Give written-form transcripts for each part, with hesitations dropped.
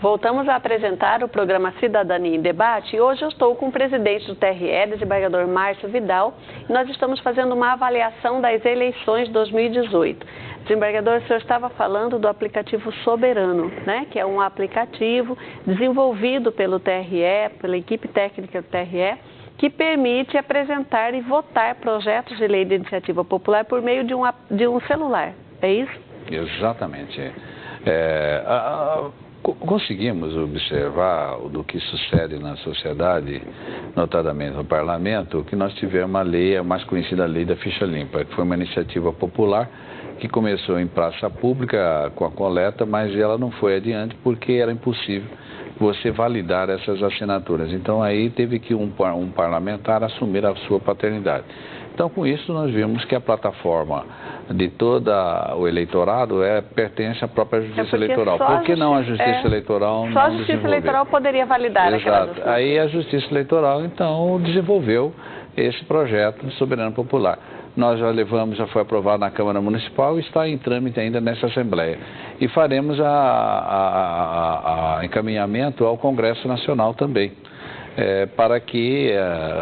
Voltamos a apresentar o programa Cidadania em Debate e hoje eu estou com o presidente do TRE, desembargador Márcio Vidal, e nós estamos fazendo uma avaliação das eleições de 2018. Desembargador, o senhor estava falando do aplicativo Soberano, né, que é um aplicativo desenvolvido pelo TRE, pela equipe técnica do TRE, que permite apresentar e votar projetos de lei de iniciativa popular por meio de um celular, é isso? Exatamente. Conseguimos observar do que sucede na sociedade, notadamente no parlamento, que nós tivemos a lei, a mais conhecida lei da ficha limpa, que foi uma iniciativa popular que começou em praça pública com a coleta, mas ela não foi adiante porque era impossível você validar essas assinaturas. Então aí teve que um parlamentar assumir a sua paternidade. Então, com isso, nós vimos que a plataforma de todo o eleitorado pertence à própria Justiça Eleitoral. Por que não a Justiça Eleitoral? Só a Justiça Eleitoral poderia validar aquela Exato. Aí a Justiça Eleitoral, então, desenvolveu esse projeto de Soberano Popular. Nós já levamos, já foi aprovado na Câmara Municipal e está em trâmite ainda nessa Assembleia. E faremos encaminhamento ao Congresso Nacional também. Para que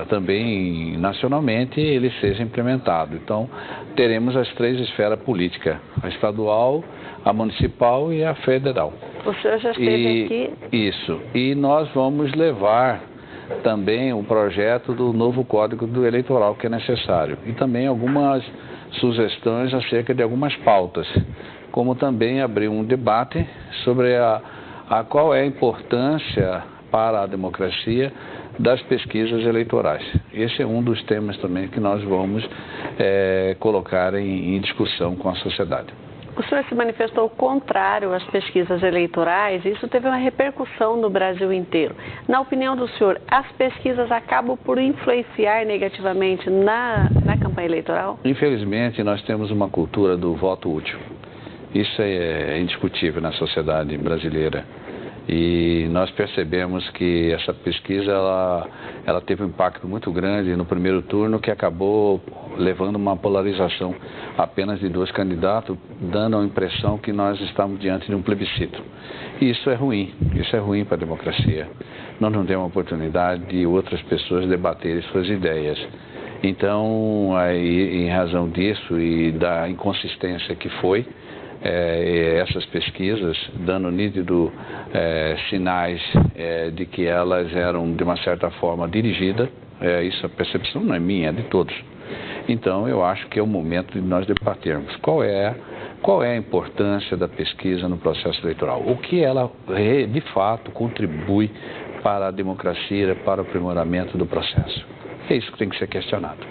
também nacionalmente ele seja implementado. Então, teremos as três esferas políticas, a estadual, a municipal e a federal. O senhor já esteve aqui? Isso. E nós vamos levar também o projeto do novo Código Eleitoral que é necessário. E também algumas sugestões acerca de algumas pautas, como também abrir um debate sobre qual é a importância para a democracia das pesquisas eleitorais. Esse é um dos temas também que nós vamos colocar em discussão com a sociedade. O senhor se manifestou contrário às pesquisas eleitorais, e isso teve uma repercussão no Brasil inteiro. Na opinião do senhor, as pesquisas acabam por influenciar negativamente na campanha eleitoral? Infelizmente, nós temos uma cultura do voto útil. Isso é indiscutível na sociedade brasileira. E nós percebemos que essa pesquisa ela teve um impacto muito grande no primeiro turno, que acabou levando uma polarização apenas de dois candidatos, dando a impressão que nós estamos diante de um plebiscito. E isso é ruim para a democracia. Nós não temos a oportunidade de outras pessoas debaterem suas ideias. Então, aí, em razão disso e da inconsistência que foi, essas pesquisas, dando nítido sinais de que elas eram de uma certa forma dirigidas, isso a percepção não é minha, é de todos. Então eu acho que é o momento de nós debatermos qual é a importância da pesquisa no processo eleitoral, o que ela de fato contribui para a democracia, para o aprimoramento do processo. É isso que tem que ser questionado.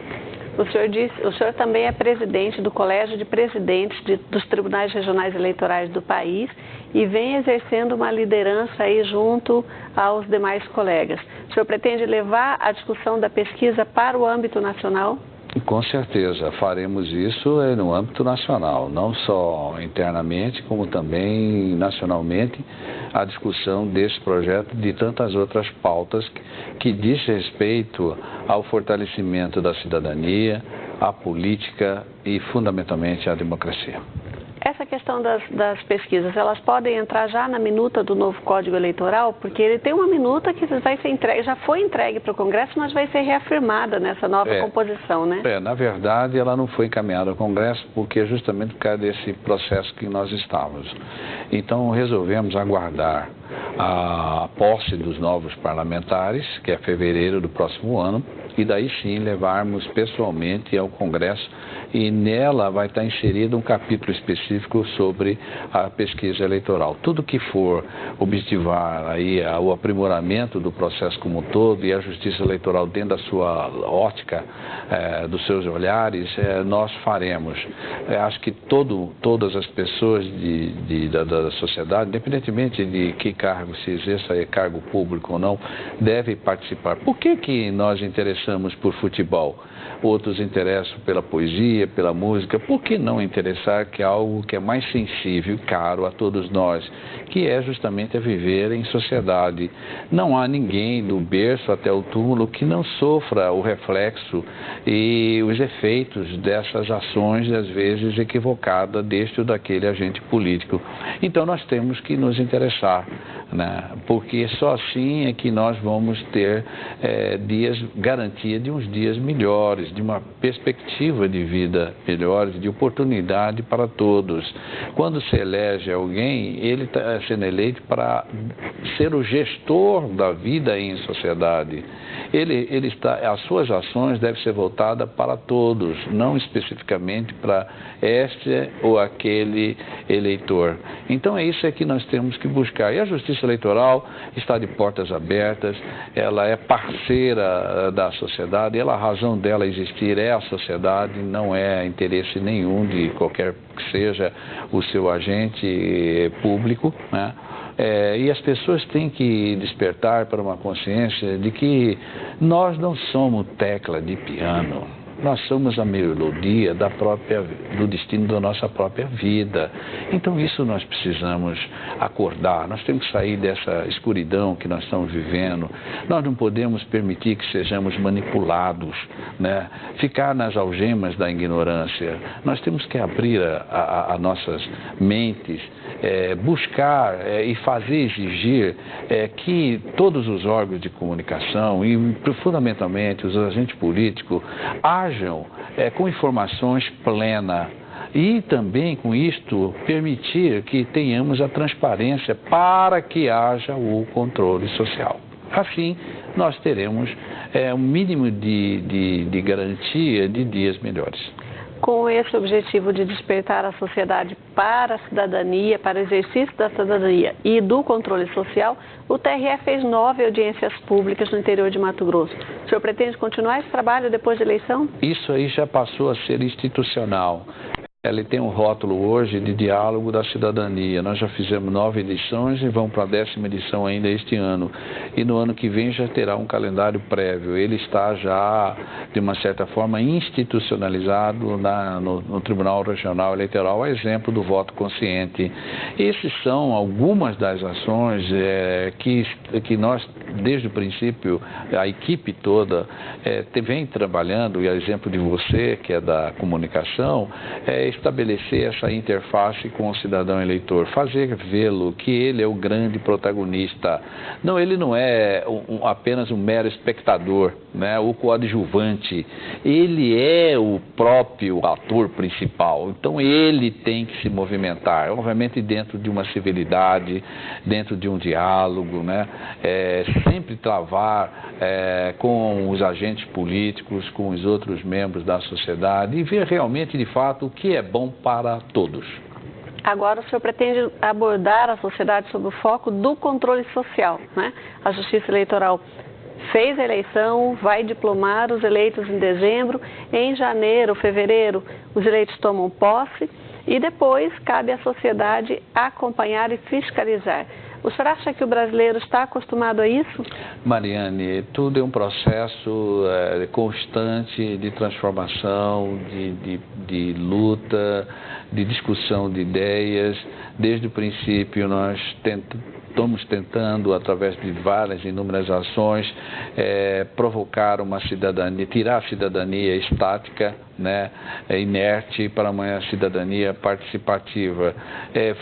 O senhor também é presidente do Colégio de Presidentes dos Tribunais Regionais Eleitorais do país e vem exercendo uma liderança aí junto aos demais colegas. O senhor pretende levar a discussão da pesquisa para o âmbito nacional? Com certeza, faremos isso no âmbito nacional, não só internamente, como também nacionalmente, a discussão desse projeto e de tantas outras pautas que diz respeito ao fortalecimento da cidadania, à política e, fundamentalmente, à democracia. Essa questão das pesquisas, elas podem entrar já na minuta do novo Código Eleitoral? Porque ele tem uma minuta que vai ser entregue, já foi entregue para o Congresso, mas vai ser reafirmada nessa nova composição, né? Na verdade, ela não foi encaminhada ao Congresso porque justamente por causa desse processo que nós estávamos. Então, resolvemos aguardar a posse dos novos parlamentares, que é fevereiro do próximo ano, e daí sim levarmos pessoalmente ao Congresso, e nela vai estar inserido um capítulo específico sobre a pesquisa eleitoral. Tudo que for objetivar aí o aprimoramento do processo como um todo e a justiça eleitoral dentro da sua ótica, dos seus olhares, nós faremos. Acho que todas as pessoas da sociedade, independentemente de que cargo se exerça, cargo público ou não, devem participar. Por que nós interessamos por futebol? Outros interessam pela poesia, pela música. Por que não interessar que é algo que é mais sensível e caro a todos nós, que é justamente a viver em sociedade? Não há ninguém do berço até o túmulo que não sofra o reflexo e os efeitos dessas ações, às vezes equivocadas, deste ou daquele agente político. Então nós temos que nos interessar né? Porque só assim é que nós vamos ter garantia de uns dias melhores, de uma perspectiva de vida melhores, de oportunidade para todos. Quando se elege alguém, ele está sendo eleito para ser o gestor da vida em sociedade. As suas ações devem ser voltadas para todos, não especificamente para este ou aquele eleitor. Então é isso que nós temos que buscar. E a Justiça Eleitoral está de portas abertas, ela é parceira da sociedade, a razão dela existir é a sociedade, não é interesse nenhum de qualquer que seja o seu agente público, né? E as pessoas têm que despertar para uma consciência de que nós não somos tecla de piano. Nós somos a melodia do destino da nossa própria vida. Então isso nós precisamos acordar, nós temos que sair dessa escuridão que nós estamos vivendo. Nós não podemos permitir que sejamos manipulados, né? Ficar nas algemas da ignorância. Nós temos que abrir as nossas mentes, buscar e exigir que todos os órgãos de comunicação e fundamentalmente os agentes políticos hajam com informações plenas e também com isto permitir que tenhamos a transparência para que haja o controle social. Assim nós teremos um mínimo de garantia de dias melhores. Com esse objetivo de despertar a sociedade para a cidadania, para o exercício da cidadania e do controle social, o TRE fez 9 audiências públicas no interior de Mato Grosso. O senhor pretende continuar esse trabalho depois da eleição? Isso aí já passou a ser institucional. Ele tem um rótulo hoje de diálogo da cidadania. Nós já fizemos 9 edições e vamos para a 10ª edição ainda este ano. E no ano que vem já terá um calendário prévio. Ele está já, de uma certa forma, institucionalizado no Tribunal Regional Eleitoral, a exemplo do voto consciente. Esses são algumas das ações que nós, desde o princípio, a equipe toda, vem trabalhando, e a exemplo de você, que é da comunicação, estabelecer essa interface com o cidadão eleitor, fazer vê-lo que ele é o grande protagonista. Não, ele não é apenas um mero espectador, né, ou coadjuvante, ele é o próprio ator principal. Então ele tem que se movimentar, obviamente dentro de uma civilidade, dentro de um diálogo, né, sempre travar com os agentes políticos, com os outros membros da sociedade e ver realmente, de fato, o que é bom para todos. Agora o senhor pretende abordar a sociedade sob o foco do controle social, né? A Justiça Eleitoral fez a eleição, vai diplomar os eleitos em dezembro, em janeiro, fevereiro, os eleitos tomam posse e depois cabe à sociedade acompanhar e fiscalizar. O senhor acha que o brasileiro está acostumado a isso? Mariane, tudo é um processo constante de transformação, de luta, de discussão de ideias. Desde o princípio nós estamos tentando, através de várias inúmeras ações, provocar uma cidadania, tirar a cidadania estática, né, inerte, para uma cidadania participativa,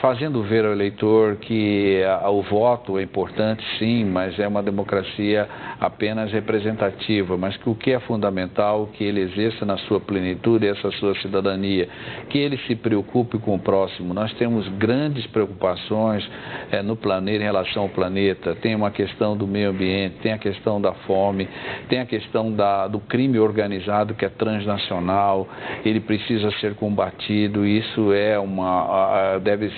fazendo ver ao eleitor que o voto é importante, sim, mas é uma democracia apenas representativa, mas que o que é fundamental, que ele exerça na sua plenitude essa sua cidadania, que ele se preocupe com o próximo. Nós temos grandes preocupações no planeta, em relação ao planeta. Tem uma questão do meio ambiente, tem a questão da fome, tem a questão do crime organizado, que é transnacional, ele precisa ser combatido. Isso deve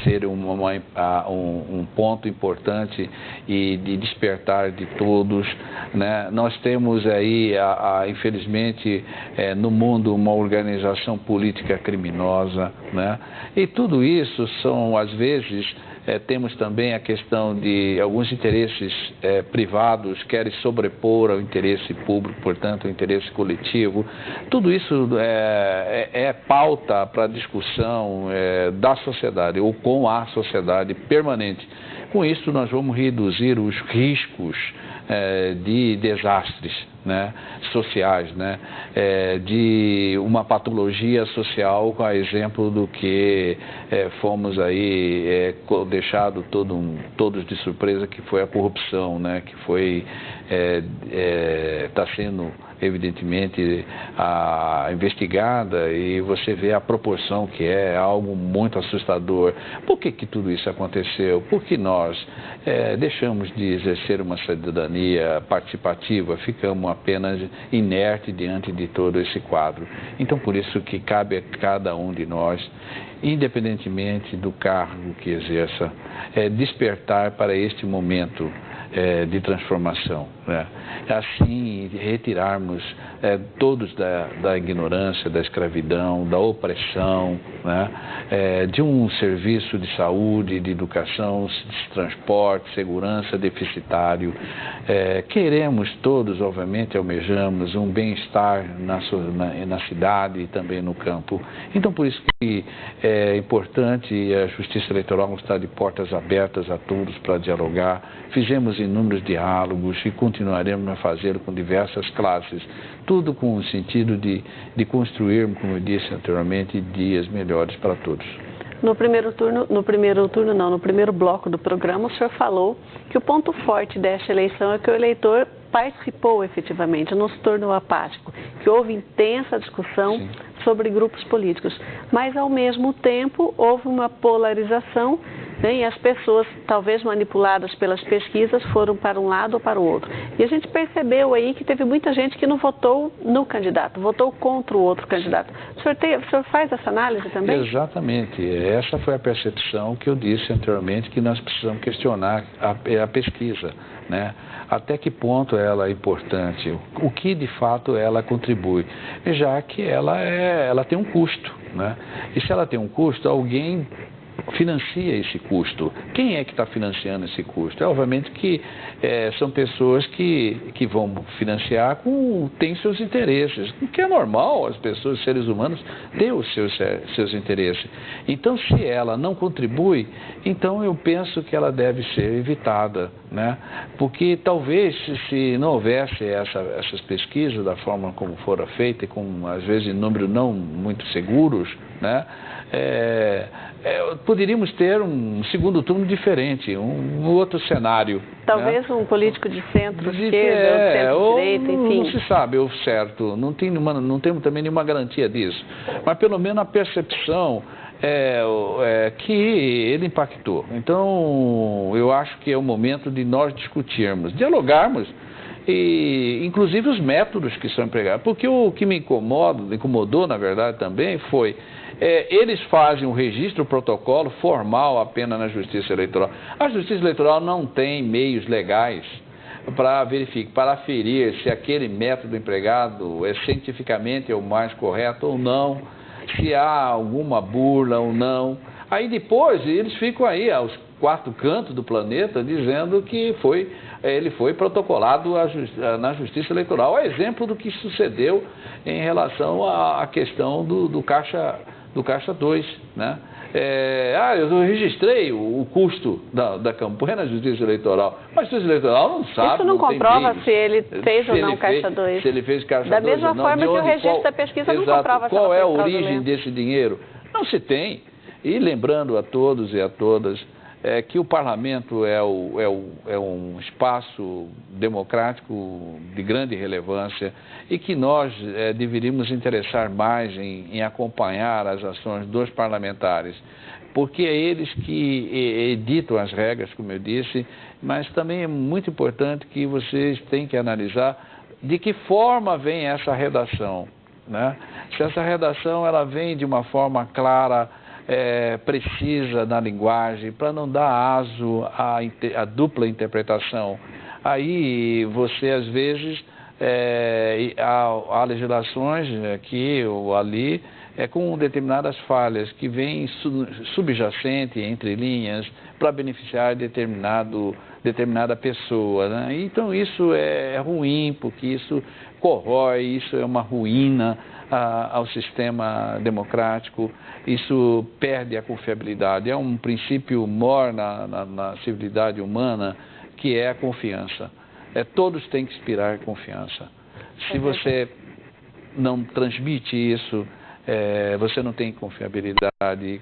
ser um ponto importante e de despertar de todos, né? Nós temos aí, infelizmente, no mundo uma organização política criminosa, né? E tudo isso são, às vezes, temos também a questão de alguns interesses privados querem sobrepor ao interesse público, portanto, ao interesse coletivo. Tudo isso é pauta para discussão da sociedade ou com a sociedade permanente. com isso nós vamos reduzir os riscos de desastres, né, sociais, né, de uma patologia social, a exemplo do que fomos aí deixado todos de surpresa, que foi a corrupção, né, que foi está sendo evidentemente investigada, e você vê a proporção que é algo muito assustador. Por que tudo isso aconteceu? Porque nós deixamos de exercer uma cidadania participativa, ficamos apenas inerte diante de todo esse quadro. Então, por isso que cabe a cada um de nós, independentemente do cargo que exerça, despertar para este momento de transformação, né? Assim retirarmos todos da ignorância, da escravidão, da opressão, né? De um serviço de saúde, de educação, de transporte, segurança deficitário. Queremos todos, obviamente, almejamos um bem-estar na cidade e também no campo. Então, por isso que é importante, a Justiça Eleitoral está de portas abertas a todos para dialogar. Fizemos inúmeros diálogos e continuaremos a fazê-lo com diversas classes, tudo com o sentido de construir, como eu disse anteriormente, dias melhores para todos. No primeiro bloco do programa, o senhor falou que o ponto forte desta eleição é que o eleitor participou efetivamente, não se tornou apático, que houve intensa discussão Sim. sobre grupos políticos, mas ao mesmo tempo houve uma polarização, né, e as pessoas, talvez manipuladas pelas pesquisas, foram para um lado ou para o outro. E a gente percebeu aí que teve muita gente que não votou no candidato, votou contra o outro candidato. O senhor faz essa análise também? Exatamente. Essa foi a percepção que eu disse anteriormente, que nós precisamos questionar a pesquisa, né? Até que ponto ela é importante, o que de fato ela contribui, já que ela tem um custo, né? E se ela tem um custo, alguém financia esse custo. Quem é que está financiando esse custo? Obviamente que são pessoas que vão financiar têm seus interesses, o que é normal, as pessoas, os seres humanos, têm os seus interesses. Então, se ela não contribui, então eu penso que ela deve ser evitada, né? Porque talvez, se não houvesse essas pesquisas da forma como foram feitas, e com, às vezes, números não muito seguros, né? Poderíamos ter um segundo turno diferente, um outro cenário. Talvez, né? Um político de centro-esquerda, centro-direita, enfim. Não se sabe o certo, não temos também nenhuma garantia disso. Mas pelo menos a percepção que ele impactou. Então, eu acho que é o momento de nós discutirmos, dialogarmos, e inclusive os métodos que são empregados. Porque o que me incomodou, na verdade, também foi... eles fazem um registro, protocolo formal apenas na Justiça Eleitoral. A Justiça Eleitoral não tem meios legais para verificar, para aferir se aquele método empregado cientificamente é o mais correto ou não, se há alguma burla ou não. Aí depois eles ficam aí aos quatro cantos do planeta dizendo que ele foi protocolado na Justiça Eleitoral. É exemplo do que sucedeu em relação à questão do Caixa 2, né? Eu registrei o custo da campanha na Justiça Eleitoral, mas a Justiça Eleitoral não sabe. Isso não comprova se ele fez ou não Caixa 2. Se ele fez Caixa 2 da mesma forma que o registro da pesquisa não comprova qual é a origem desse dinheiro. Não se tem. E lembrando a todos e a todas que o Parlamento é um espaço democrático de grande relevância e que nós deveríamos interessar mais em acompanhar as ações dos parlamentares, porque é eles que editam as regras, como eu disse, mas também é muito importante que vocês tenham que analisar de que forma vem essa redação, né? Se essa redação ela vem de uma forma clara, precisa na linguagem, para não dar aso à dupla interpretação. Aí você, às vezes, há legislações aqui ou ali com determinadas falhas que vêm subjacente entre linhas para beneficiar determinada pessoa, né? Então isso é ruim, porque isso corrói, isso é uma ruína ao sistema democrático, isso perde a confiabilidade. É um princípio maior na civilidade humana, que é a confiança. Todos têm que inspirar confiança. Se você não transmite isso, você não tem confiabilidade e,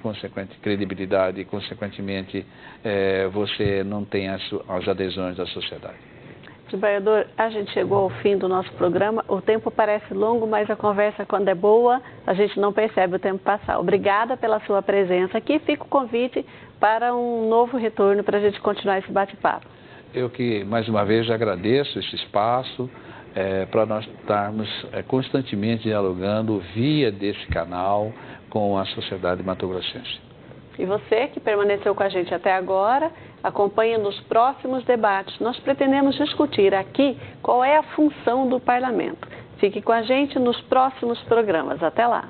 credibilidade, e, consequentemente, você não tem as adesões da sociedade. Desembargador, a gente chegou ao fim do nosso programa. O tempo parece longo, mas a conversa, quando é boa, a gente não percebe o tempo passar. Obrigada pela sua presença aqui. Fica o convite para um novo retorno para a gente continuar esse bate-papo. Eu que, mais uma vez, agradeço esse espaço para nós estarmos constantemente dialogando via desse canal com a sociedade matogrossense. E você que permaneceu com a gente até agora, acompanhe nos próximos debates. Nós pretendemos discutir aqui qual é a função do parlamento. Fique com a gente nos próximos programas. Até lá!